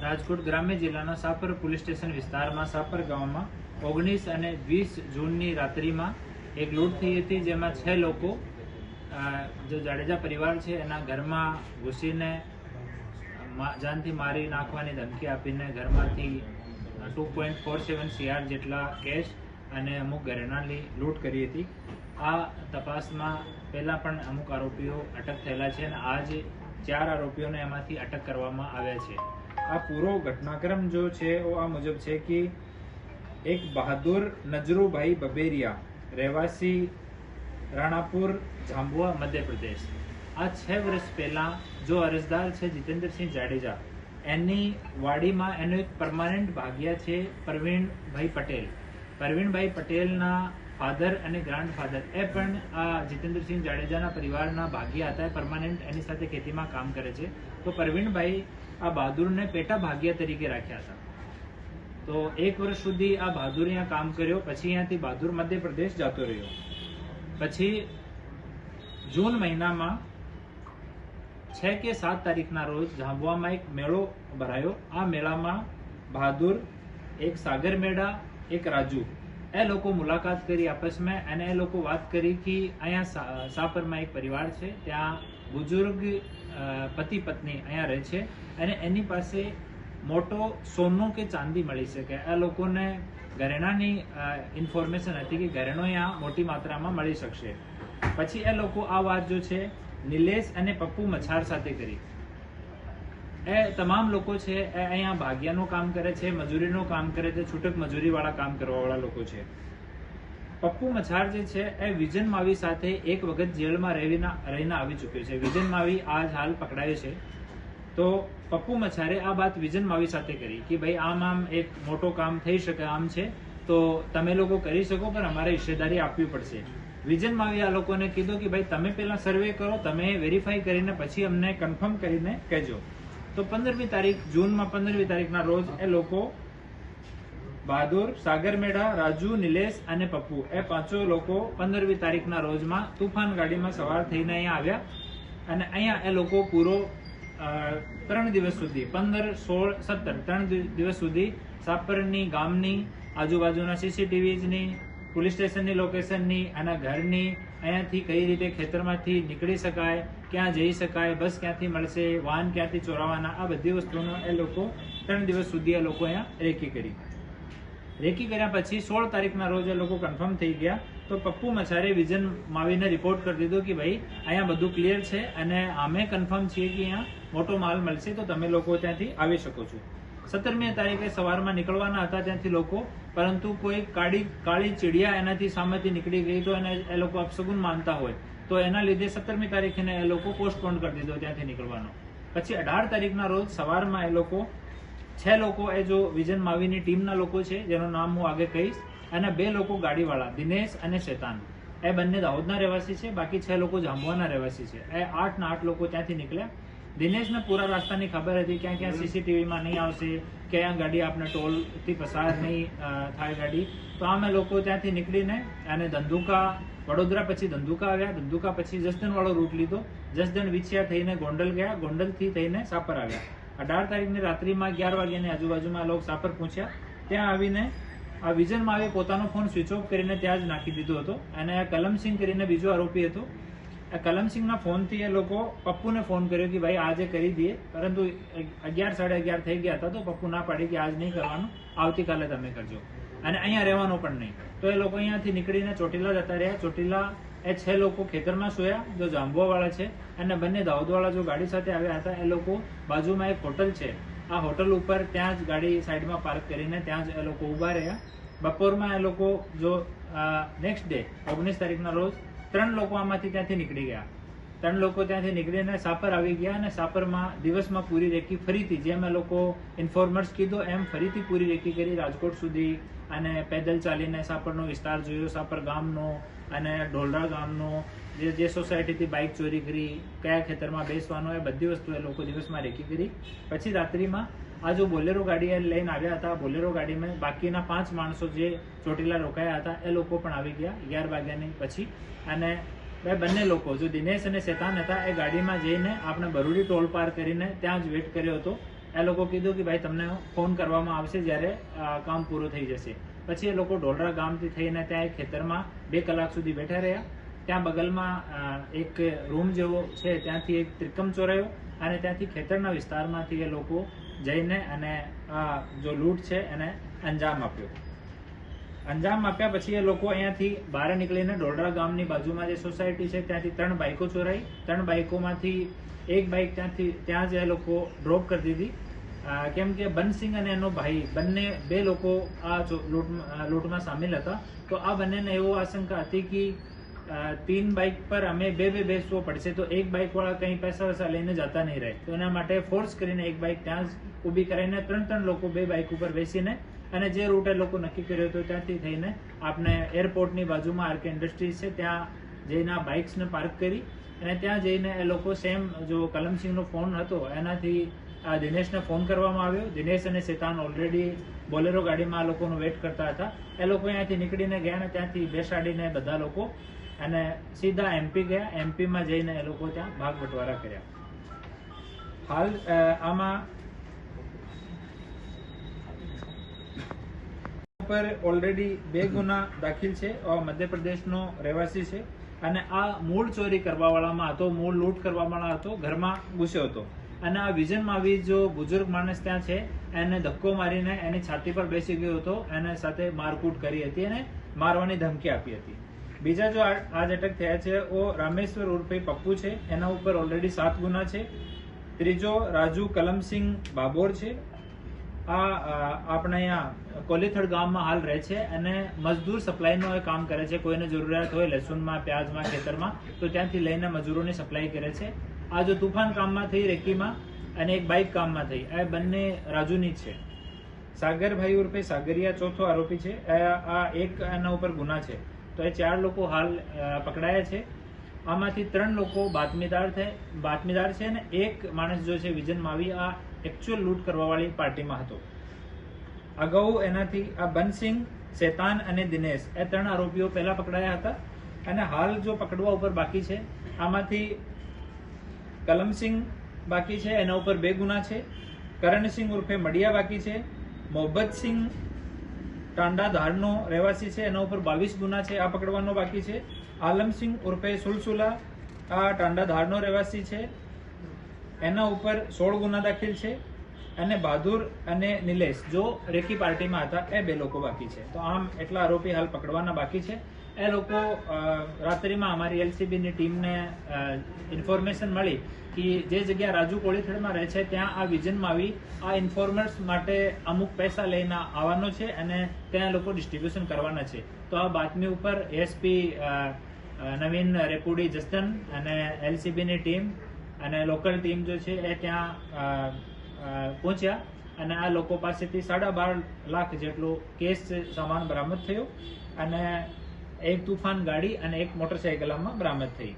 રાજકોટ ગ્રામ્ય જિલ્લાના Sapar police station વિસ્તારમાં સાપર ગામમાં 19 અને 20 જૂનની રાત્રિમાં એક લૂંટ થઈ હતી, જેમાં 6 લોકો જો જાડેજા પરિવાર છે એના ઘરમાં ઘૂસીને જાનથી મારી નાખવાની ધમકી આપીને ઘરમાંથી 2.47 CR જેટલા કેશ અને અમુક ઘરેણાંની લૂંટ કરી હતી. આ તપાસમાં પહેલા પણ અમુક આરોપીઓ અટક થયેલા છે અને આજે 4 આરોપીઓને એમાંથી અટક કરવામાં આવ્યા છે. આ પૂરો ઘટનાક્રમ જો છે આ મુજબ છે કે એક બહાદુર નજરુભાઈ બબેરિયા, રહેવાસી રાણાપુર, ઝાંબુઆ, મધ્ય પ્રદેશ, આ 6 વર્ષ પહેલા જો અરજદાર છે જીતેન્દ્રસિંહ જાડેજા, એની વાડીમાં એનો એક પરમાનન્ટ ભાગ્યા છે પ્રવીણભાઈ પટેલ. પ્રવીણભાઈ પટેલના ફાધર અને ગ્રાન્ડફાધર એ પણ આ જીતેન્દ્રસિંહ જાડેજાના પરિવારના ભાગ્યા હતા, પરમાનન્ટ એની સાથે ખેતીમાં કામ કરે છે. તો પ્રવીણભાઈ આ બહાદુરને પેટા ભાગ્યા તરીકે રાખ્યા હતા. તો 1 વર્ષ સુધી આ બહાદુર અહીંયા કામ કર્યો, પછી અહીંયાથી બહાદુર મધ્ય પ્રદેશ જતો રહ્યો. પછી જૂન મહિનામાં 6 કે 7 તારીખના રોજ ઝાંબુઆમાં એક મેળો ભરાયો. આ મેળામાં બહાદુર, એક સાગર મેડા, એક રાજુ, એ લોકો મુલાકાત કરી આપસમાં અને એ લોકો વાત કરી કે અહીંયા સાપરમાં એક પરિવાર છે, ત્યાં બુજુર્ગ પતિ પત્ની અહીંયા રહે છે અને એની પાસે મોટો સોનું કે ચાંદી મળી શકે. આ લોકોને ઘરેણાની ઇન્ફોર્મેશન હતી કે ઘરેણો અહીંયા મોટી માત્રામાં મળી શકશે. પછી એ લોકો આ વાત જો છે નિલેશ અને પપ્પુ મછાર સાથે કરી. એ તમામ લોકો છે એ અહીંયા ભાગ્યાનું કામ કરે છે, મજૂરીનું કામ કરે છે, છૂટક મજૂરીવાળા કામ કરવાવાળા લોકો છે. પપ્પુ મછાર જે છે એ વિજન માવી સાથે એક વખત જેલમાં રહીને આવી ચૂક્યો છે. વિજન માવી આજ હાલ પકડાયો છે. તો પપ્પુ મછારે આ વાત વિજન માવી સાથે કરી કે ભાઈ આમ એક મોટો કામ થઈ શકે આમ છે, તો તમે લોકો કરી શકો પણ અમારે હિસ્સેદારી આપવી પડશે. વિજન માવી આ લોકોને કીધું કે ભાઈ તમે પહેલા સર્વે કરો, તમે વેરીફાઈ કરીને પછી અમને કન્ફર્મ કરીને કહેજો. તો 15મી તારીખ જૂનમાં 15મી તારીખના રોજ એ લોકો બહાદુર, સાગર મેડા, રાજુ, નિલેશ અને પપ્પુ એ 5 લોકો 15મી તારીખના રોજમાં તુફાન ગાડીમાં સવાર થઈને અહીંયા આવ્યા અને અહીંયા એ લોકો પૂરો 3 દિવસ સુધી 15, 16, 17 3 દિવસ સુધી સાપરની ગામની આજુબાજુના CCTVની, પોલીસ સ્ટેશનની લોકેશનની, આના ઘરની, અહીંયાથી કઈ રીતે ખેતરમાંથી નીકળી શકાય, ક્યાં જઈ શકાય, બસ ક્યાંથી મળશે, વાહન ક્યાંથી ચોરાવાના, આ બધી વસ્તુનો એ લોકો 3 દિવસ સુધી એ લોકો અહીંયા રેકી કરી. રેકી કર્યા પછી 16 તારીખના રોજ એ લોકો કન્ફર્મ થઈ ગયા. તો પપ્પુ મછારે વિજન માવીને રિપોર્ટ કરી દીધો કે ભાઈ અહીંયા બધું ક્લિયર છે અને અમે કન્ફર્મ છીએ કે અહીંયા મોટો માલ મળશે, તો તમે લોકો ત્યાંથી આવી શકો છો. 17મી તારીખે સવારમાં નીકળવાના હતા ત્યાંથી લોકો, પરંતુ કોઈ કાળી ચીડિયા એનાથી સામેથી નીકળી ગઈ, તો એને એ લોકો અપશગુન માનતા હોય, તો એના લીધે 17મી તારીખે એ લોકો પોસ્ટપોન કરી દીધો ત્યાંથી નીકળવાનો. પછી 18 તારીખના રોજ સવારમાં એ લોકો 6 લોકો એ જો વિજન માવીની ટીમના લોકો છે, જેનું નામ હું આગળ કહીશ, અને 2 લોકો ગાડીવાળા દિનેશ અને શેતાન, એ બંને દાહોદના રહેવાસી છે, બાકી 6 લોકો જાંબુઆના રહેવાસી છે. એ 8 લોકો ત્યાંથી નીકળ્યા. દિનેશને પૂરા રસ્તાની ખબર હતી ક્યાં ક્યાં CCTVમાં નહીં આવશે, ક્યાં ગાડી આપણે ટોલથી પસાર નહીં થાય ગાડી. તો અમે લોકો ત્યાંથી નીકળીને અને ધંધુકા, વડોદરા પછી ધંધુકા આવ્યા, ધંધુકા પછી જસદણવાળો રૂટ લીધો, જસદણ વિછિયા થઈને ગોંડલ ગયા, ગોંડલથી થઈને સાપર આવ્યા. 18 તારીખની રાત્રિમાં 11 વાગ્યાની આજુબાજુમાં લોકો સાપર પહોંચ્યા. ત્યાં આવીને આ વિજન માવી પોતાનો ફોન સ્વિચ ઓફ કરીને ત્યાં જ નાખી દીધો હતો અને કલમસિંહ કરીને બીજો આરોપી હતો, આ કલમસિંહના ફોનથી એ લોકો પપ્પુને ફોન કર્યો કે ભાઈ આજે કરી દઈએ, પરંતુ 11, 11:30 થઈ ગયા હતા. તો પપ્પુ ના પાડી કે આજ નહીં કરવાનું, આવતીકાલે તમે કરજો અને અહીંયા રહેવાનું પણ નહીં. તો એ લોકો અહીંયાથી નીકળીને ચોટીલા જતા રહ્યા. ચોટીલા એ 6 લોકો ખેતરમાં સોયા, જો જાંબુઆવાળા છે, અને બંને દાહોદવાળા જો ગાડી સાથે આવ્યા હતા. એ લોકો બાજુમાં એક હોટલ છે, આ હોટલ ઉપર ત્યાં જ ગાડી સાઈડમાં પાર્ક કરીને ત્યાં જ એ લોકો ઊભા રહ્યા. બપોરમાં એ લોકો જો નેક્સ્ટ ડે 19 તારીખના રોજ 3 લોકો આમાંથી ત્યાંથી નીકળી ગયા. 3 લોકો ત્યાંથી નીકળીને સાપર આવી ગયા અને સાપરમાં દિવસમાં પૂરી રેકી ફરીથી, જેમ એ લોકો ઇન્ફોર્મર્સ કીધું એમ ફરીથી પૂરી રેકી કરી રાજકોટ સુધી, અને પેદલ ચાલીને સાપરનો વિસ્તાર જોયો, સાપર ગામનો અને ઢોલરા ગામનો, જે સોસાયટીથી બાઇક ચોરી કરી, કયા ખેતરમાં બેસવાનો, એ બધી વસ્તુ એ લોકો દિવસમાં રેકી કરી. પછી રાત્રિમાં આ જો બોલેરો ગાડી લઈને આવ્યા હતા, બોલેરો ગાડીમાં બાકીના 5 માણસો જે ચોટીલા રોકાયા હતા એ લોકો પણ આવી ગયા 11 વાગ્યાની પછી. અને બંને લોકો જો દિનેશ અને શેતાન હતા એ ગાડીમાં જઈને આપણે બરુડી ટોલ પાર કરીને ત્યાં જ વેટ કર્યો હતો એ લોકો કીધું કે ભાઈ તમને ફોન કરવામાં આવશે જ્યારે કામ પૂરું થઈ જશે. પછી એ લોકો ઢોલરા ગામથી થઈને ત્યાં એક ખેતરમાં 2 કલાક સુધી બેઠા રહ્યા. ત્યાં બગલમાં એક રૂમ જેવો છે, ત્યાંથી એક ત્રિકમ ચોરાયો અને ત્યાંથી ખેતરના વિસ્તારમાંથી એ લોકો જઈને અને આ જો લૂંટ છે એને અંજામ આપ્યો. અંજામ આપ્યા પછી એ લોકો અહીંયાથી બહાર નીકળીને ઢોલરા ગામની બાજુમાં જે સોસાયટી છે ત્યાંથી 3 બાઇકો ચોરાઈ. 3 બાઇકોમાંથી એક બાઇક ત્યાં જ એ લોકો ડ્રોપ કરી દીધી. કેમ કે બનસિંહ અને એનો ભાઈ બંને 2 લોકો આ લૂંટમાં સામેલ હતા. તો આ બંનેને એવો આશંકા હતી કે 3 બાઇક પર અમે બે બેસવો પડશે, તો એક બાઇક વાળા કંઈ પૈસા વૈસા લઈને જતા નહીં રહે. તો એના માટે ફોર્સ કરીને એક બાઇક ત્યાં જ ઊભી કરાવીને 3 લોકો 2 બાઇક ઉપર બેસીને અને જે રૂટ એ લોકો નક્કી કર્યો હતો ત્યાંથી થઈને આપણે એરપોર્ટની બાજુમાં આરકે ઇન્ડસ્ટ્રીઝ છે ત્યાં જઈને આ બાઇક્સને પાર્ક કરી અને ત્યાં જઈને એ લોકો સેમ જો કલમસિંહનો ફોન હતો એનાથી દિનેશને ફોન કરવામાં આવ્યો. દિનેશ અને શેતાન ઓલરેડી બોલેરો ગાડીમાં આ લોકોનો વેટ કરતા હતા. એ લોકો અહીંયાથી નીકળીને ગયા અને ત્યાંથી બેસાડીને બધા લોકો અને સીધા એમપી ગયા. એમપીમાં જઈને એ લોકો ત્યાં ભાગ બટવારા કર્યા. હાલ આમાં પર ઓલરેડી 2 ગુના દાખલ છે. મધ્યપ્રદેશનો રહેવાસી છે અને આ મૂળ ચોરી કરવાવાળામાં હતો, મૂળ લૂંટ કરવાવાળા હતો, ઘરમાં ઘૂસ્યો હતો અને આ વિઝન માવી જો બુઝુર્ગ માણસ ત્યાં છે એને ધક્કો મારીને એની છાતી પર બેસી ગયો હતો, એને સાથે મારકૂટ કરી હતી અને મારવાની ધમકી આપી હતી. બીજા જો આજ અટક થયા છે ઓ રામેશ્વર ઉર્ફે પપ્પુ છે, એના ઉપર ઓલરેડી 7 ગુના છે. ત્રીજો રાજુ કલમસિંહ બાબોર છે. આ આપણે અહીંયા કોલીથડ ગામમાં હાલ રહે છે અને મજદૂર સપ્લાયનો એ કામ કરે છે. કોઈને જરૂરિયાત હોય લસુનમાં, પ્યાજમાં, ખેતરમાં તો ત્યાંથી લઈને મજૂરોની સપ્લાય કરે છે. આ જો તુફાન કામમાં થઈ રેકીમાં અને એક બાઇક કામમાં થઈ, આ બંને રાજુની જ છે. સાગરભાઈ ઉર્ફે સાગરિયા ચોથો આરોપી છે. આ એક એના ઉપર ગુના છે. તો એ 4 લોકો હાલ પકડાયા છે. આમાંથી 3 લોકો બાતમીદાર છે અને એક માણસ જો છે વિજન માવી આ એકચ્યુઅલ લૂંટ કરવાવાળી પાર્ટીમાં હતો. અગાઉ એનાથી આ બનસિંહ, શેતાન અને દિનેશ એ 3 આરોપીઓ પહેલા પકડાયા હતા અને હાલ જો પકડવા ઉપર બાકી છે આમાંથી કલમસિંહ બાકી છે, એના ઉપર 2 ગુના છે. કરણસિંહ ઉર્ફે મડિયા બાકી છે. મોહબ્બતસિંહ ટાંડા ધારનો રહેવાસી છે, એના ઉપર 22 ગુના છે, આ પકડવાનો બાકી છે. આલમસિંહ ઉર્ફે સુલસુલા આ ટાંડા ધારનો રહેવાસી છે, એના ઉપર 16 ગુના દાખલ છે અને બહાદુર અને નિલેશ જો રેકી પાર્ટીમાં હતા એ 2 લોકો બાકી છે. તો આમ એટલા આરોપી હાલ પકડવાના બાકી છે. એ લોકો રાત્રિમાં અમારી એલસીબીની ટીમને ઇન્ફોર્મેશન મળી કે જે જગ્યા રાજુ કોળીથડમાં રહે છે ત્યાં આ વિઝનમાં આવી આ ઇન્ફોર્મર્સ માટે અમુક પૈસા લઈને આવવાનો છે અને ત્યાં લોકો ડિસ્ટ્રીબ્યુશન કરવાના છે. તો આ બાતમી ઉપર એસપી નવીન રેપુડી જસ્ટન અને એલસીબીની ટીમ અને લોકલ ટીમ જો છે એ ત્યાં પહોંચ્યા અને આ લોકો પાસેથી 12.5 લાખ જેટલો કેસ સામાન બરામદ થયો અને એક તુફાન ગાડી અને એક મોટરસાયકલ બરામદ થઈ.